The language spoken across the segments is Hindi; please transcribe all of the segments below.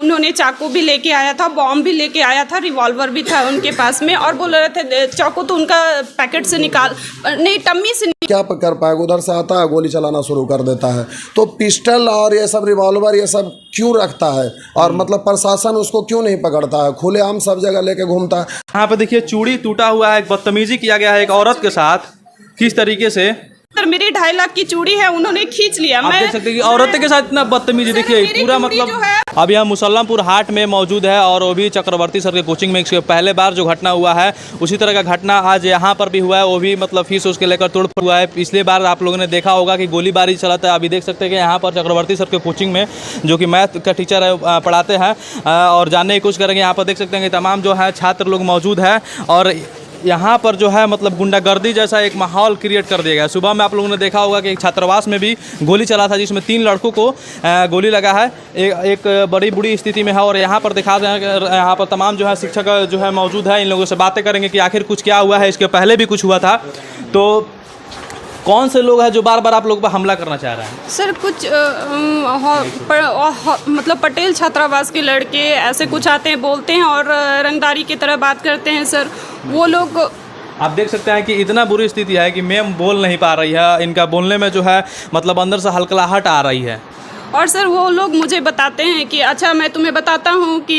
उन्होंने चाकू भी लेके आया था, बॉम्ब भी लेके आया था, रिवॉल्वर भी था उनके पास में, और बोल रहे थे चाकू तो उनका पैकेट से निकाल नहीं, टम्मी से क्या कर पाएगा, उधर से आता है गोली चलाना शुरू कर देता है। तो पिस्टल और ये सब रिवॉल्वर ये सब क्यों रखता है, और मतलब प्रशासन उसको क्यों नहीं पकड़ता है, खुलेआम सब जगह लेके घूमता है। यहाँ पे देखिए चूड़ी टूटा हुआ है, एक बदतमीजी किया गया है एक औरत के साथ, किस तरीके से। सर मेरी 2.5 लाख की चूड़ी है, उन्होंने खींच लिया। आप देख सकते हैं कि औरतें के साथ इतना बदतमीजी, देखिए पूरा मतलब। अब यहाँ मुसल्लमपुर हाट में मौजूद है और वो भी चक्रवर्ती सर के कोचिंग में इसके पहले बार जो घटना हुआ है उसी तरह का घटना आज यहाँ पर भी हुआ है, वो भी मतलब फीस उसके लेकर तोड़फोड़ हुआ है। पिछले बार आप लोगों ने देखा होगा कि गोलीबारी चला था। अभी देख सकते हैं कि यहाँ पर चक्रवर्ती सर के कोचिंग में जो कि मैथ का टीचर है पढ़ाते हैं, और जानने की कोशिश करेंगे। यहाँ पर देख सकते हैं कि तमाम जो है छात्र लोग मौजूद है, और यहाँ पर जो है मतलब गुंडागर्दी जैसा एक माहौल क्रिएट कर दिया गया। सुबह में आप लोगों ने देखा होगा कि एक छात्रावास में भी गोली चला था, जिसमें 3 लड़कों को गोली लगा है। एक बड़ी बुरी स्थिति में है, और यहाँ पर दिखा रहे हैं कि यहाँ पर तमाम जो है शिक्षक जो है मौजूद है। इन लोगों से बातें करेंगे कि आखिर कुछ क्या हुआ है, इसके पहले भी कुछ हुआ था। तो कौन से लोग हैं जो बार बार आप लोग पर हमला करना चाह रहे हैं? सर कुछ मतलब पटेल छात्रावास के लड़के ऐसे कुछ आते हैं, बोलते हैं और रंगदारी की तरह बात करते हैं। सर वो लोग, आप देख सकते हैं कि इतना बुरी स्थिति है कि मैम बोल नहीं पा रही है। इनका बोलने में जो है मतलब अंदर से हलकलाहट आ रही है। और सर वो लोग मुझे बताते हैं कि अच्छा मैं तुम्हें बताता हूँ कि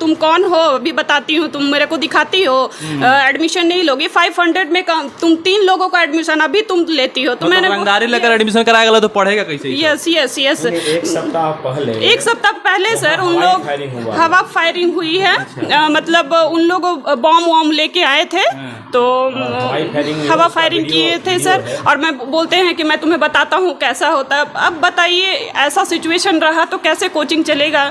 तुम कौन हो, अभी बताती हूँ, तुम मेरे को दिखाती हो, एडमिशन नहीं लोगे 500 में कम, तुम 3 लोगों का एडमिशन अभी तुम लेती हो। तो मतलब मैंने रंगदारी लेकर एडमिशन कराएगा तो पढ़ेगा कैसे? Yes yes yes. एक सप्ताह पहले सर उन लोग हवा फायरिंग हुई है। मतलब उन लोग बॉम्ब वॉम्ब लेके आए थे, तो हवा फायरिंग किए थे सर। और मैं बोलते हैं कि मैं तुम्हें बताता हूँ कैसा होता है। अब बताइए ऐसा सिचुएशन रहा तो कैसे कोचिंग चलेगा।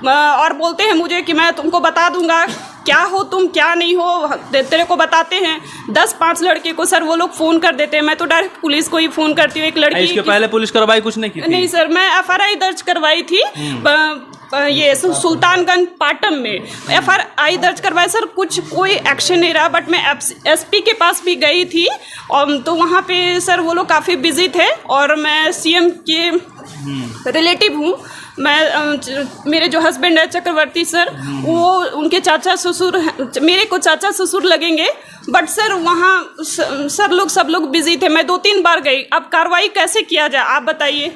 और बोलते हैं मुझे कि मैं तुमको बता दूंगा क्या हो तुम, क्या नहीं हो, तेरे को बताते हैं। 10-5 लड़के को सर वो लोग फ़ोन कर देते हैं। मैं तो डायरेक्ट पुलिस को ही फ़ोन करती हूँ। एक लड़की इसके पहले पुलिस कार्रवाई कुछ नहीं की थी? नहीं सर, मैं FRI दर्ज करवाई थी ये सुल्तानगंज पाटम में FRI दर्ज करवाई सर। कोई एक्शन नहीं रहा। बट मैं SP के पास भी गई थी, और तो वहाँ पे सर वो लोग काफ़ी बिजी थे, और मैं CM के रिलेटिव हूँ। मैं मेरे जो हस्बैंड है चक्रवर्ती सर, वो उनके चाचा ससुर, मेरे को चाचा ससुर लगेंगे। बट सर वहाँ सर लोग सब लोग बिजी थे। मैं 2-3 बार गई। अब कार्रवाई कैसे किया जाए आप बताइए।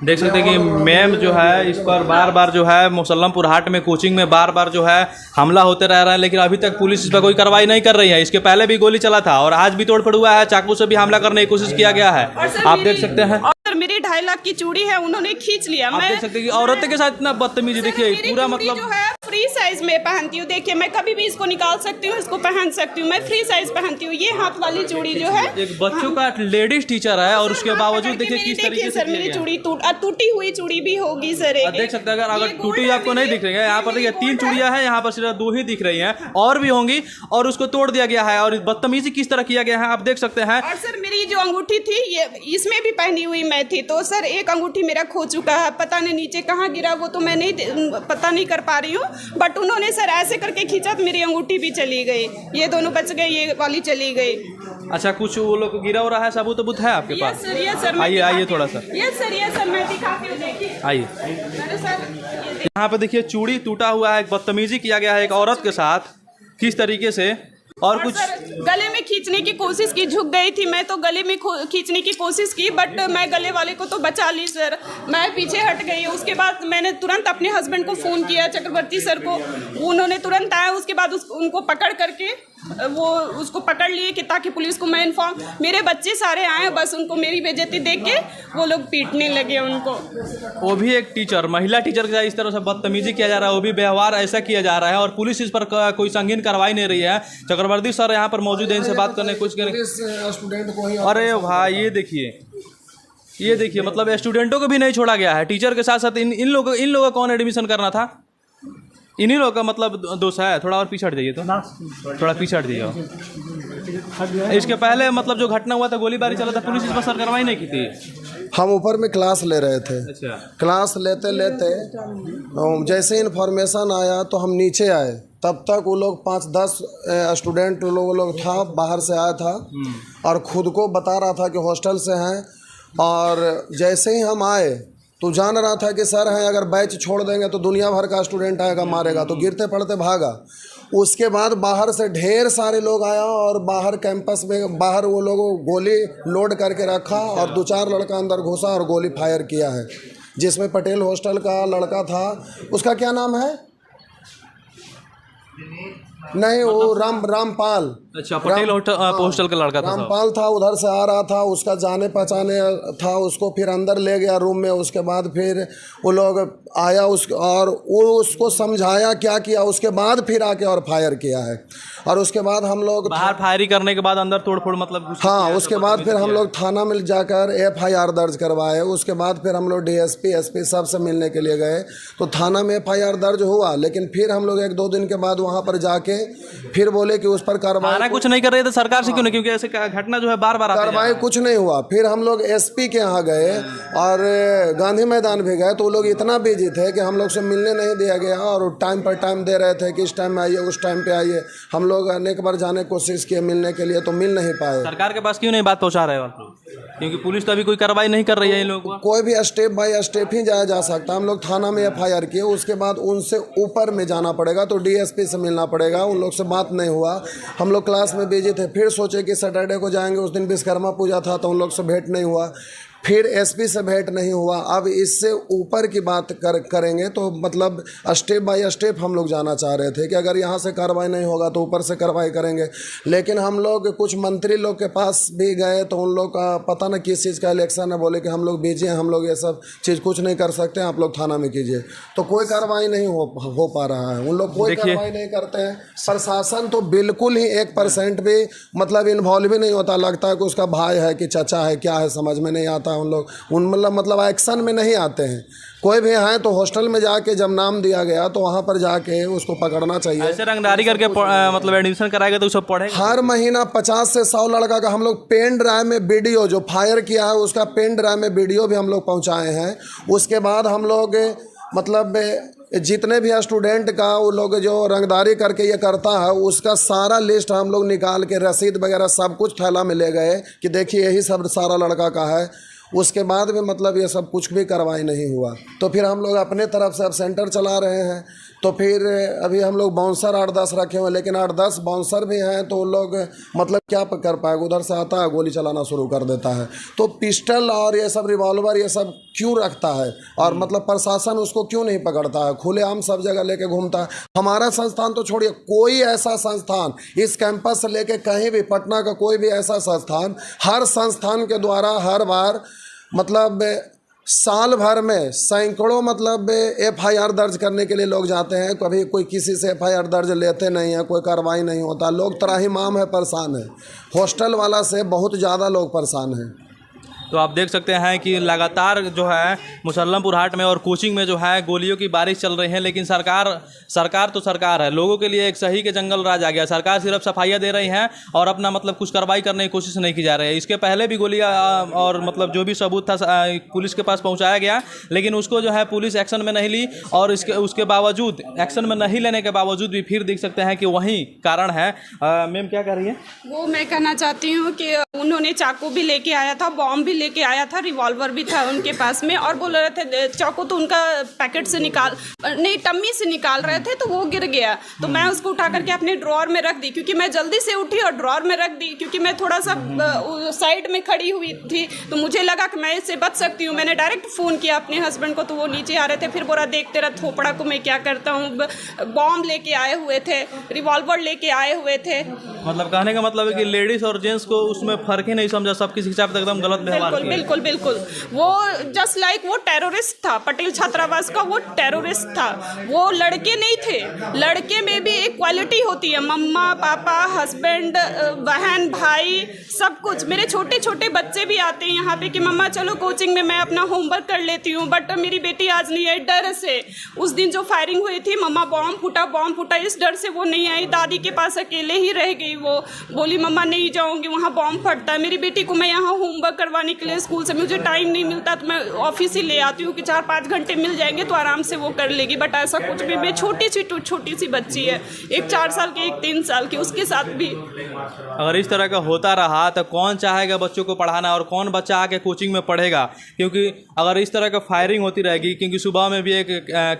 देख सकते हैं कि मैम जो है इस पर बार बार जो है मुसल्लमपुर हाट में कोचिंग में बार बार जो है हमला होते रह रहा है, लेकिन अभी तक पुलिस इस पर कोई कार्रवाई नहीं कर रही है। इसके पहले भी गोली चला था, और आज भी तोड़फोड़ हुआ है, चाकू से भी हमला करने की कोशिश किया गया है। आप देख सकते हैं। और मेरी 2.5 लाख की चूड़ी है, उन्होंने खींच लिया। आप देख सकते हैं कि औरतें के साथ इतना बदतमीजी, देखिए पूरा मतलब जो है फ्री साइज में पहनती हूँ। देखिए मैं कभी भी इसको निकाल सकती हूँ, इसको पहन सकती हूँ। मैं फ्री साइज पहनती हूँ। ये हाथ वाली चूड़ी जो है, एक बच्चों का लेडीज टीचर है, और उसके बावजूद देखिए किस तरीके से सर मेरी चूड़ी टूटी हुई चूड़ी भी होगी सर। देख सकते हैं अगर टूटी आपको नहीं दिख रही है, यहाँ पर देखिए 3 चूड़ियां हैं, यहाँ पर सिर्फ 2 ही दिख रही हैं, और भी होंगी, और उसको तोड़ दिया गया है। और बदतमीजी किस तरह किया गया है आप देख सकते हैं। और सर मेरी जो अंगूठी थी ये इसमें भी पहनी हुई मैं थी, तो सर एक अंगूठी मेरा खो चुका है। पता नहीं नीचे कहाँ गिरा, वो तो मैं नहीं पता नहीं कर पा रही हूँ। बट उन्होंने सर ऐसे करके खींचा तो मेरी अंगूठी भी चली गई। ये दोनों बच गए, ये वाली चली गई। अच्छा, कुछ वो लोग गिरा हो रहा है, सबूत है आपके पास? आइए थोड़ा सा। यस सर मैं दिखाती हूँ, देखिए आइए। यहाँ पे देखिए चूड़ी टूटा हुआ है, एक बदतमीजी किया गया है एक औरत के साथ, किस तरीके से। और कुछ गले में खींचने की कोशिश की, झुक गई थी मैं, तो गले में खींचने की कोशिश की। बट मैं गले वाले को तो बचा ली सर, मैं पीछे हट गई। उसके बाद मैंने तुरंत अपने हस्बैंड को फ़ोन किया, चक्रवर्ती सर को। उन्होंने तुरंत आया। उसके बाद उनको पकड़ करके वो उसको पकड़ लिए कि ताकि पुलिस को मैं इन्फॉर्म। मेरे बच्चे सारे आए, बस उनको मेरी बेइज्जती देख के वो लोग पीटने लगे उनको। वो भी एक टीचर, महिला टीचर के साथ इस तरह से बदतमीजी किया जा रहा है, वो भी व्यवहार ऐसा किया जा रहा है, और पुलिस इस पर कोई संगीन कार्रवाई नहीं रही है। चक्रवर्ती सर यहाँ पर मौजूद है, इनसे बात करने की कोशिश करें। अरे भाई ये देखिए मतलब स्टूडेंटों को भी नहीं छोड़ा गया है। टीचर के साथ साथ इन लोगों का कौन एडमिशन करना था? इन्हीं लोगों का मतलब दोष है। थोड़ा और पीछे हट जाइए, तो थोड़ा पीछे हट जाइए। इसके पहले मतलब जो घटना हुआ था, गोलीबारी चला था, पुलिस इस पर सर कार्रवाई नहीं की थी। हम ऊपर में क्लास ले रहे थे। अच्छा। क्लास लेते लेते जैसे इन्फॉर्मेशन आया तो हम नीचे आए। तब तक वो लोग 5-10 स्टूडेंट लोग था, बाहर से आया था, और ख़ुद को बता रहा था कि हॉस्टल से हैं। और जैसे ही हम आए तो जान रहा था कि सर हैं अगर बैच छोड़ देंगे तो दुनिया भर का स्टूडेंट आएगा मारेगा, तो गिरते पड़ते भागा। उसके बाद बाहर से ढेर सारे लोग आया और बाहर कैंपस में बाहर वो लोगों गोली लोड करके रखा और 2-4 लड़का अंदर घुसा और गोली फायर किया है, जिसमें पटेल हॉस्टल का लड़का था, उसका क्या नाम है, नहीं वो रामपाल। अच्छा, पटेल हॉस्टल का लड़का था, रामपाल था, उधर से आ रहा था, उसका जाने पहचाने था, उसको फिर अंदर ले गया रूम में। उसके बाद फिर वो लोग आया और वो उसको समझाया क्या किया, उसके बाद फिर आके और फायर किया है। और उसके बाद हम लोग बाहर फायरिंग करने के बाद अंदर तोड़फोड़ मतलब हाँ, उसके बाद फिर हम लोग थाना में जाकर FIR दर्ज करवाए। उसके बाद फिर हम लोग DSP SP सबसे मिलने के लिए गए, तो थाना में FIR दर्ज हुआ। लेकिन फिर हम लोग 1-2 दिन के बाद वहाँ पर जाके फिर बोले कि उस पर कार्रवाई कुछ नहीं कर रहे थे सरकार से, क्यों नहीं, क्योंकि ऐसे घटना जो है बार बार कार्रवाई कुछ नहीं हुआ। फिर हम लोग SP के यहाँ गए और गांधी मैदान भी गए, तो वो लोग इतना बिजी थे कि हम लोग से मिलने नहीं दिया गया और टाइम पर टाइम दे रहे थे कि इस टाइम में आइए उस टाइम पे आइए। हम लोग अनेक बार जाने की कोशिश किए मिलने के लिए, तो मिल नहीं पाए। सरकार के पास क्यों नहीं बात पहुँचा रहे हो, क्योंकि पुलिस तो अभी कोई कार्रवाई नहीं कर रही है इन लोगों को। कोई भी स्टेप बाय स्टेप ही जाया जा सकता है। हम लोग थाना में FIR किए, उसके बाद उनसे ऊपर में जाना पड़ेगा, तो DSP से मिलना पड़ेगा। उन लोग से बात नहीं हुआ, हम लोग क्लास में बिजी थे। फिर सोचे कि सैटरडे को जाएंगे, उस दिन विश्वकर्मा पूजा था, तो उन लोग से भेंट नहीं हुआ। फिर SP से भेंट नहीं हुआ। अब इससे ऊपर की बात करेंगे तो मतलब स्टेप बाय स्टेप हम लोग जाना चाह रहे थे कि अगर यहाँ से कार्रवाई नहीं होगा तो ऊपर से कार्रवाई करेंगे। लेकिन हम लोग कुछ मंत्री लोग के पास भी गए, तो उन लोग का पता न किस चीज़ का इलेक्शन है, बोले कि हम लोग बिजी हैं, हम लोग ये सब चीज़ कुछ नहीं कर सकते हैं, आप लोग थाना में कीजिए। तो कोई कार्रवाई नहीं हो पा रहा है, उन लोग कोई कार्रवाई नहीं करते हैं। प्रशासन तो बिल्कुल ही 1% भी मतलब इन्वॉल्व ही नहीं होता। लगता है कि उसका भाई है कि चाचा है, क्या है समझ में नहीं आता। उन लोग मतलब एक्शन में नहीं आते हैं। कोई भी है तो हॉस्टल में जाके जब नाम दिया गया तो वहाँ पर जाके उसको पकड़ना चाहिए। ऐसे रंगदारी करके मतलब एडमिशन कराएगा तो सब पढ़ेगा। हर महीना 50 से 100 लड़का का हम लोग पेन ड्राइव में वीडियो जो फायर किया है उसका पेन ड्राइव में वीडियो भी हम लोग पहुँचाए हैं। उसके बाद हम लोग मतलब जितने भी स्टूडेंट का वो लोग जो रंगदारी करके ये करता है उसका सारा लिस्ट हम लोग निकाल के रसीद वगैरह सब कुछ थैला में ले गए कि देखिए यही सब सारा लड़का का है। उसके बाद भी मतलब ये सब कुछ भी कार्रवाई नहीं हुआ। तो फिर हम लोग अपने तरफ से अब सेंटर चला रहे हैं। तो फिर अभी हम लोग बाउंसर 8-10 रखे हुए हैं, लेकिन 8-10 बाउंसर भी हैं तो लोग मतलब क्या कर पाएगा, उधर से आता है गोली चलाना शुरू कर देता है। तो पिस्टल और ये सब रिवॉल्वर ये सब क्यों रखता है और मतलब प्रशासन उसको क्यों नहीं पकड़ता है, खुलेआम सब जगह लेके घूमता है। हमारा संस्थान तो छोड़िए, कोई ऐसा संस्थान इस कैंपस से लेके कहीं भी, पटना का कोई भी ऐसा संस्थान, हर संस्थान के द्वारा हर बार मतलब साल भर में सैकड़ों मतलब FIR दर्ज करने के लिए लोग जाते हैं। कभी कोई किसी से FIR दर्ज लेते नहीं है, कोई कार्रवाई नहीं होता। लोग त्राहिमाम है, परेशान है। हॉस्टल वाला से बहुत ज़्यादा लोग परेशान हैं। तो आप देख सकते हैं कि लगातार जो है मुसल्लमपुर हाट में और कोचिंग में जो है गोलियों की बारिश चल रही है, लेकिन सरकार तो सरकार है, लोगों के लिए एक सही के जंगल राज आ गया। सरकार सिर्फ सफाइयाँ दे रही हैं और अपना मतलब कुछ कार्रवाई करने की कोशिश नहीं की जा रही है। इसके पहले भी गोलियाँ और मतलब जो भी सबूत था पुलिस के पास पहुँचाया गया, लेकिन उसको जो है पुलिस एक्शन में नहीं ली। और उसके बावजूद एक्शन में नहीं लेने के बावजूद भी फिर देख सकते हैं कि वही कारण है। मैम क्या कह रही है? वो मैं कहना चाहती हूँ कि उन्होंने चाकू भी लेके आया था, बॉम्ब भी लेके आया था, रिवॉल्वर भी था उनके पास में, और बोल रहे थे चाकू तो उनका पैकेट से नहीं टम्मी से निकाल रहे थे, तो वो गिर गया। तो मैं उसको उठा करके अपने ड्रॉअर में रख दी, क्योंकि मैं जल्दी से उठी और ड्रॉअर में रख दी, क्योंकि मैं थोड़ा सा साइड में खड़ी हुई थी, तो मुझे लगा कि मैं इससे बच सकती हूँ। मैंने डायरेक्ट फ़ोन किया अपने हस्बैंड को, तो वो नीचे आ रहे थे। फिर बोला देखते रह थोपड़ा को मैं क्या करता हूँ। बॉम्ब लेके आए हुए थे, रिवॉल्वर लेके आए हुए थे। मतलब कहने का मतलब है कि लेडीज और जेंट्स को उसमें फर्क ही नहीं समझा, सबकी शिक्षा पे एकदम गलत व्यवहार किया। बिल्कुल बिल्कुल, वो जस्ट लाइक वो टेररिस्ट था। पटेल छात्रावास का वो टेररिस्ट था। वो लड़के नहीं थे, लड़के में भी एक क्वालिटी होती है, मम्मा पापा हस्बैंड बहन भाई सब कुछ। मेरे छोटे छोटे बच्चे भी आते हैं यहाँ पे कि मम्मा चलो कोचिंग में मैं अपना होमवर्क कर लेती हूँ, बट मेरी बेटी आज नहीं आई डर से। उस दिन जो फायरिंग हुई थी, मम्मा बॉम्ब फूटा, इस डर से वो नहीं आई। दादी के पास अकेले ही रह गई। वो बोली मम्मा नहीं जाऊँगी, वहाँ बॉम्ब फटता है। मेरी बेटी को मैं यहाँ होमवर्क करवाने आने के लिए स्कूल से मुझे टाइम नहीं मिलता, तो मैं ऑफिस ही ले आती हूँ कि 4-5 घंटे मिल जाएंगे तो आराम से वो कर लेगी। बट ऐसा कुछ भी, मैं छोटी सी बच्ची है, एक 4 साल की, एक 3 साल की, उसके साथ भी। अगर इस तरह का होता रहा तो कौन चाहेगा बच्चों को पढ़ाना, और कौन बच्चा आके कोचिंग में पढ़ेगा? क्योंकि अगर इस तरह का फायरिंग होती रहेगी, क्योंकि सुबह में भी एक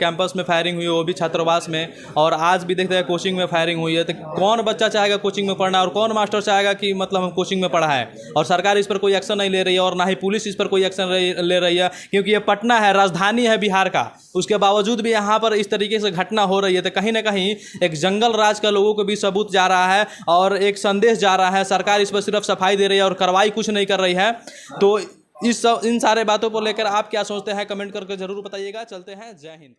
कैंपस में फायरिंग हुई, वो भी छात्रावास में, और आज भी देखते हैं कोचिंग में फायरिंग हुई है, तो कौन बच्चा चाहेगा कोचिंग में पढ़ना, और कौन मास्टर चाहेगा कि मतलब हम कोचिंग में पढ़ाएं? और सरकार इस पर कोई एक्शन नहीं ले रही है, और ना ही पुलिस इस पर कोई एक्शन ले रही है, क्योंकि ये पटना है, राजधानी है बिहार का, उसके बावजूद भी यहाँ पर इस तरीके से घटना हो रही है। तो कहीं ना कहीं एक जंगल राज का लोगों को भी सबूत जा रहा है और एक संदेश जा रहा है। सरकार इस पर सिर्फ सफाई दे रही है और कार्रवाई कुछ नहीं कर रही है। तो इन सारे बातों को लेकर आप क्या सोचते हैं, कमेंट करके जरूर बताइएगा। चलते हैं, जय हिंद।